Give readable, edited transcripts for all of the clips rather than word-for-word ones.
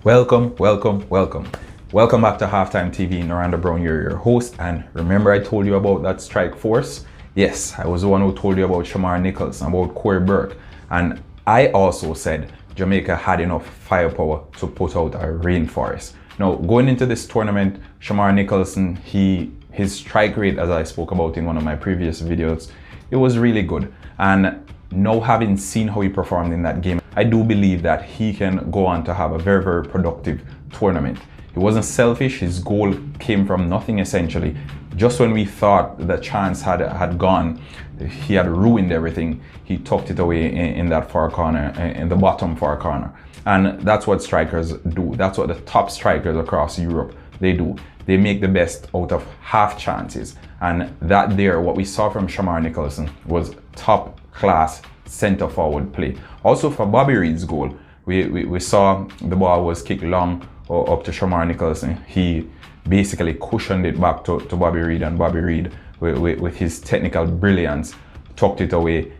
Welcome back to Halftime TV. Noranda Brown, you're your host, and remember I told you about that strike force? Yes, I was the one who told you about Shamar Nicholson, about Corey Burke, and I also said Jamaica had enough firepower to put out a rainforest. Now, going into this tournament, Shamar Nicholson, his strike rate, as I spoke about in one of my previous videos, it was really good. And now having seen how he performed in that game, I do believe that he can go on to have a very, very productive tournament. He wasn't selfish, his goal came from nothing essentially. Just when we thought the chance had gone, he had ruined everything, he tucked it away in that far corner, in the bottom far corner. And that's what strikers do. That's what the top strikers across Europe, they do. They make the best out of half chances. And that there, what we saw from Shamar Nicholson was top class center forward play. Also for Bobby Reid's goal, we saw the ball was kicked long up to Shamar Nicholson. He basically cushioned it back to Bobby Reid, and Bobby Reid with his technical brilliance tucked it away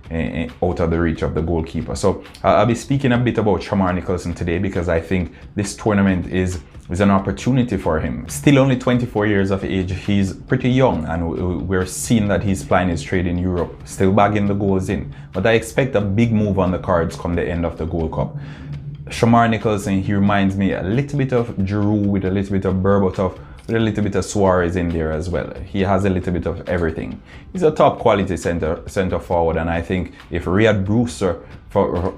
out of the reach of the goalkeeper. So I'll be speaking a bit about Shamar Nicholson today because I think this tournament is an opportunity for him. Still only 24 years of age, he's pretty young, and we're seeing that he's playing his trade in Europe, still bagging the goals in. But I expect a big move on the cards come the end of the Gold Cup. Shamar Nicholson, he reminds me a little bit of Giroud with a little bit of Berbatov, with a little bit of Suarez in there as well. He has a little bit of everything. He's a top quality center forward, and I think if Riyad Brewster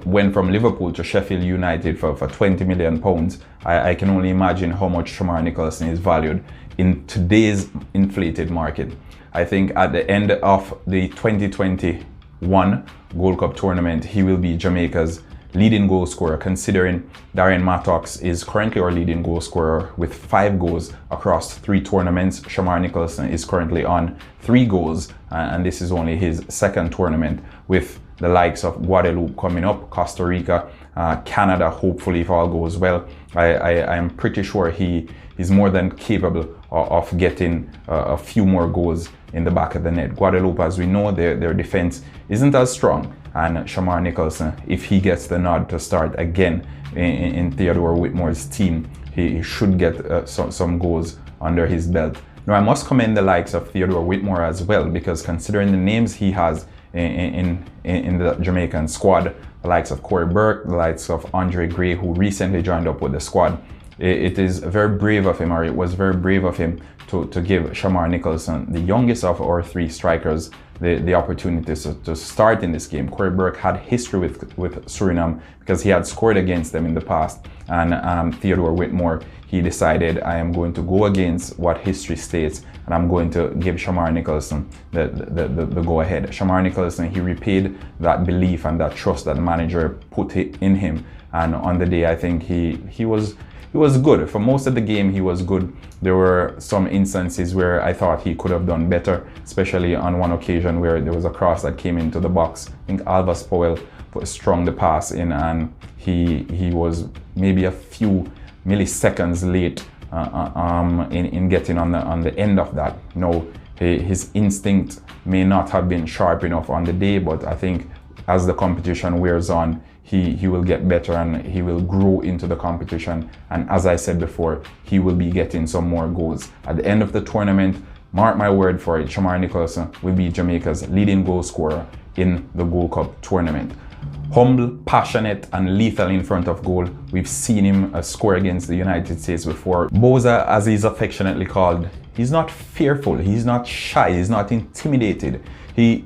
went from Liverpool to Sheffield United for 20 million pounds, I can only imagine how much Shamar Nicholson is valued in today's inflated market. I think at the end of the 2021 Gold Cup tournament, he will be Jamaica's leading goal scorer, considering Darren Mattocks is currently our leading goal scorer with 5 goals across 3 tournaments. Shamar Nicholson is currently on 3 goals, and this is only his second tournament, with the likes of Guadeloupe coming up, Costa Rica, Canada, hopefully if all goes well. I am pretty sure he's more than capable of getting a few more goals in the back of the net. Guadeloupe, as we know, their defense isn't as strong, and Shamar Nicholson, if he gets the nod to start again in Theodore Whitmore's team, he should get some goals under his belt. Now, I must commend the likes of Theodore Whitmore as well, because considering the names he has in the Jamaican squad, the likes of Corey Burke, the likes of Andre Gray, who recently joined up with the squad, it is very brave of him, or it was very brave of him to give Shamar Nicholson, the youngest of our 3 strikers, the opportunity to start in this game. Corey Burke had history with Suriname because he had scored against them in the past, and Theodore Whitmore, he decided, I am going to go against what history states, and I'm going to give Shamar Nicholson the go ahead. Shamar Nicholson, he repaid that belief and that trust that the manager put in him, and on the day I think he was good. For most of the game, he was good. There were some instances where I thought he could have done better, especially on one occasion where there was a cross that came into the box. I think Alvas Powell strung the pass in, and he was maybe a few milliseconds late in getting on the end of that. No, his instinct may not have been sharp enough on the day, but I think as the competition wears on, he will get better and he will grow into the competition. And as I said before, he will be getting some more goals. At the end of the tournament, mark my word for it, Shamar Nicholson will be Jamaica's leading goal scorer in the Gold Cup tournament. Humble, passionate, and lethal in front of goal. We've seen him score against the United States before. Boza, as he's affectionately called, he's not fearful, he's not shy, he's not intimidated. He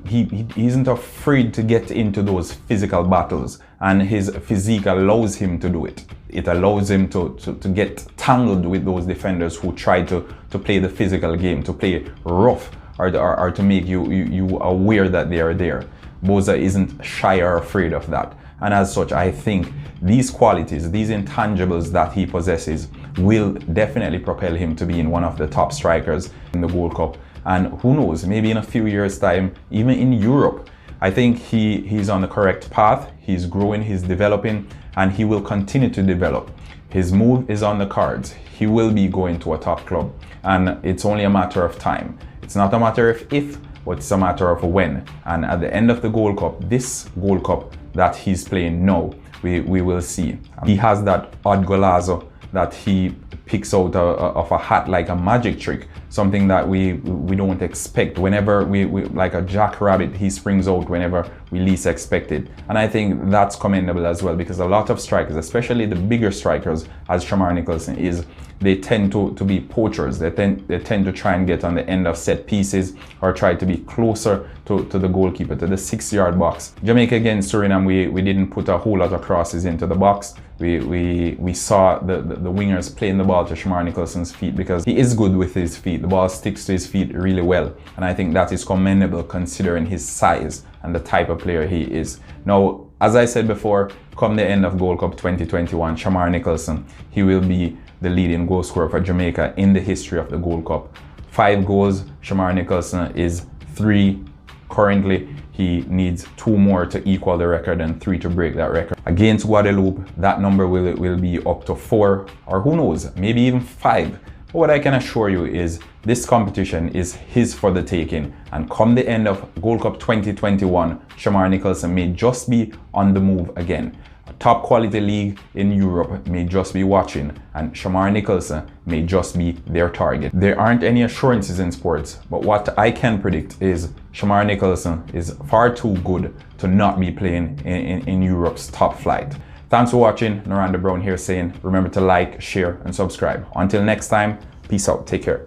isn't afraid to get into those physical battles, and his physique allows him to do it. It allows him to get tangled with those defenders who try to play the physical game, to play rough, or to make you aware that they are there. Boza isn't shy or afraid of that. And as such, I think these qualities, these intangibles that he possesses will definitely propel him to being one of the top strikers in the Gold Cup. And who knows, maybe in a few years' time, even in Europe. I think he's on the correct path. He's growing, he's developing, and he will continue to develop. His move is on the cards. He will be going to a top club, and it's only a matter of time. It's not a matter of if, but it's a matter of when. And at the end of the Gold Cup, this Gold Cup that he's playing now, we will see. He has that odd golazo that he picks out of a hat like a magic trick, something that we don't expect. Whenever we like a jackrabbit, he springs out whenever we least expect it. And I think that's commendable as well, because a lot of strikers, especially the bigger strikers as Shamar Nicholson is, they tend to be poachers. They tend to try and get on the end of set pieces or try to be closer to the goalkeeper, to the 6-yard box. Jamaica against Suriname, we didn't put a whole lot of crosses into the box. We saw the wingers playing the ball to Shamar Nicholson's feet, because he is good with his feet. The ball sticks to his feet really well, and I think that is commendable considering his size and the type of player he is. Now, as I said before, come the end of Gold Cup 2021, Shamar Nicholson, he will be the leading goal scorer for Jamaica in the history of the Gold Cup. 5 goals, Shamar Nicholson is 3 currently. He needs 2 more to equal the record and 3 to break that record. Against Guadeloupe, that number will be up to 4, or who knows, maybe even 5. But what I can assure you is this competition is his for the taking, and come the end of Gold Cup 2021, Shamar Nicholson may just be on the move again. A top quality league in Europe may just be watching, and Shamar Nicholson may just be their target. There aren't any assurances in sports, but what I can predict is Shamar Nicholson is far too good to not be playing in Europe's top flight. Thanks for watching. Noranda Brown here saying, remember to like, share, and subscribe. Until next time, peace out. Take care.